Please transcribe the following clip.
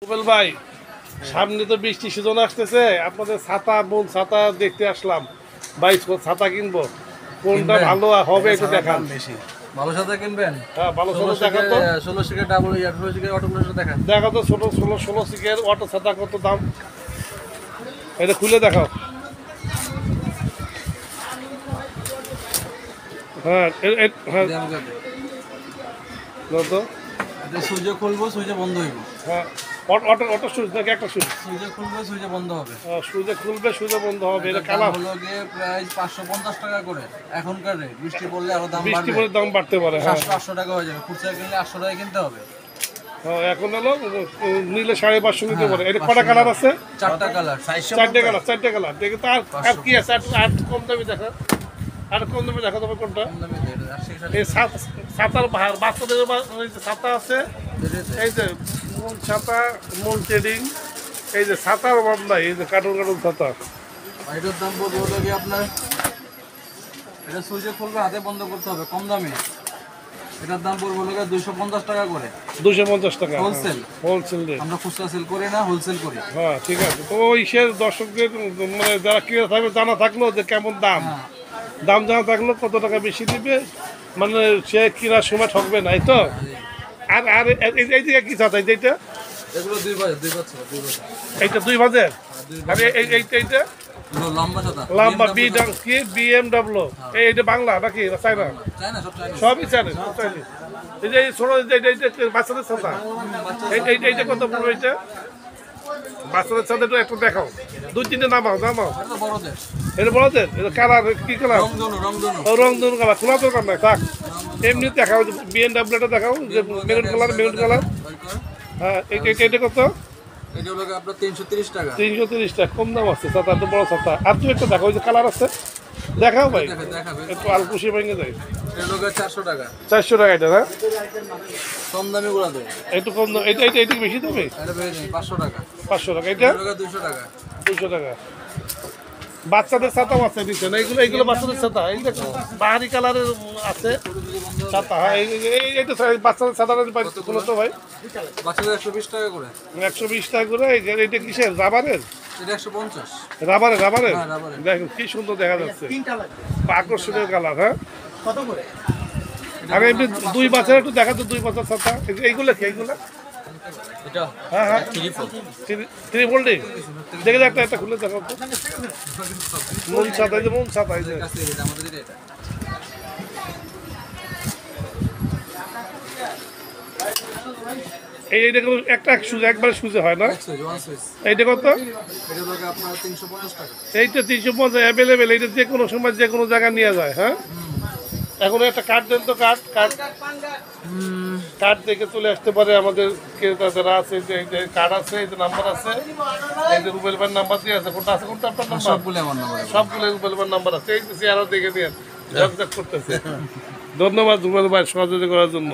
রুবেল ভাই, সামনে তো বৃষ্টি সিজন আসতেছে, আপনাদের ছাতা ছাতা দেখতে আসলাম ভাই। ছাতা কিনবো, কোনটা ভালো হবে একটু দেখান। ভালো ছাতা কিনবেন? হ্যাঁ, ভালো ছাতা দেখান তো। 16 সিকের ডাবল 18 সিকের অটো দেখান। দেখো তো, ছোট 16 সিকের অটো ছাতা কত দাম, এটা খুলে দেখাও। হ্যাঁ হ্যাঁ, তো সুইচে খুলবো, সুইচে বন্ধ হইব। হ্যাঁ, অটো সুইচ নাকি একটা সুইচ? সুইচে খুলবে, সুইচে বন্ধ হবে। সুইচে খুলবে, সুইচে বন্ধ হবে। এটা দাম কালার হলো গিয়ে প্রায় 550 টাকা করে। এখনকার রেট, বৃষ্টি পড়লে আরো দাম বৃষ্টি বাড়বে। পরে দাম বাড়তে পারে। হ্যাঁ, 800 টাকা হয়ে যাবে। খুচরা কিনলে 800 টাকা কিনতে হবে। এখন হলো নিলে 550 নিতে পারে। এটা কটা কালার আছে? 4টা কালার, চারটে কালার দেখে তো। আর কি আছে? আর কম দামি দেখা, আর কম দামি দেখা তবে কোনটা? এই ছাতার বাচ্চাদের ছাতা আছে, এই যে মূল ছাতা, মূল ট্রেডিং, এই যে ছাতার বান্ধা, এই যে কার্টুন ছাতা। এটার দাম পড়বে হলো গিয়ে আপনার, এটা সুইচে খুলবে, হাতে বন্ধ করতে হবে, কম দামে। এটার দাম পড়বে হলো গিয়ে 250 টাকা করে। 250 টাকা হোলসেল। Wholesale rate. আমরা খুচরা সেল করি না, হোলসেল করি। হ্যাঁ, ঠিক আছে। তো ওই সে দর্শকদের মানে যারা কিনে থাকবে জানা থাকলো যে কেমন দাম, দাম জানা থাকলো কত টাকা বেশি দিবে, মানে সে কেনার সময় ঠকবে না, এই তো। আর আর এই দিকে কি ছাতা, এইটা? এগুলো দুই বাজার এইটা 2 বাজে। আর এইটা লম্বা ছাতা, লম্বা কি BMW? এইটা বাংলা নাকি চাইনা? চায়না, সব চায়না। সবই চাইনা, সব চাইনিজ। এই যে ছোট বাচ্চাদের ছাতা, এইটা কত পড়বে? এইটা বাচ্চাদের ছাতা একটু দেখাও, 2-3টে নামাও। এটা তো বড়দের। এটা বড়দের? এটা কালার কি কালার? রংধনু। রংধনু কালার, খোলা দরকার নাই, থাক। এমনি দেখাও, BMW দেখাও, যে মেরুন কালার। হ্যাঁ, এটা কত? এটা হলো আপনার 330 টাকা। 330 টাকা, কম দাম আছে ছাতা, এত বড় ছাতা। আর তুমি একটা দেখো, ওই যে কালার আছে, দেখাও ভাই, দেখাবে। একটু আলকুশি ভেঙে যায়। এটা হলো 400 টাকা। 400 টাকা এটা, হ্যাঁ কম দামি গুলা দেয়। একটু কম দাম। এটা বেশি দামে? এটা পেয়ে যাবেন 500 টাকা। 500 টাকা। এটা এটা হলো 200 টাকা। 200 টাকা। বাচ্চাদের ছাতাও আছে নিচে না? এইগুলো বাচ্চাদের ছাতা, এই দেখো বাহারি কালারের আছে ছাতা। হ্যাঁ, এইটা বাচ্চাদের ছাতাটা খুলো তো ভাই। বাচ্চাদের 120 টাকা করে। 120 টাকা করে। এইটা কিসের, রাবারের? এটা 150। রাবারের হ্যাঁ, রাবারের। দেখুন কি সুন্দর দেখা যাচ্ছে, আকর্ষণীয় কালার। হ্যাঁ, কত করে? আর এমনি 2 বাচ্চার একটু দেখা তো, 2 বাচ্চার ছাতা। এইগুলো কি? এইগুলো এটা হ্যাঁ 3 ফোল্ডিং। দেখে যাক, একটা খুলে দেখো তো। মূল ছাতা, এই যে মূল ছাতা, এই যে আমাদের এটা। এইটা একটা সুজে, একবারে সুজে হয় না? এইটা কত? এটা হলো আপনার 350 টাকা। এইটা 350 অ্যাভেলেবেল। এইটা যে কোনো সময় যে কোনো জায়গায় নিয়ে যায়। হ্যাঁ, এখন একটা কার্ড দেন তো, কার্ড দেখে চলে আসতে পারে আমাদের ক্রেতা যারা আছে। যে কার্ড আছে, এই যে নাম্বার আছে, এই যে রুবেল ভাইয়ের নাম্বার দিয়ে আছে। কোনটা আছে? কোনটা আপনার নাম্বার? সবগুলো আমার নাম্বার। সবগুলো রুবেল ভাইয়ের নাম্বার আছে। এই যে চেহারা দেখে দিয়ে ঝকঝক করতেছে। ধন্যবাদ রুবেল ভাই সহযোগিতা করার জন্য।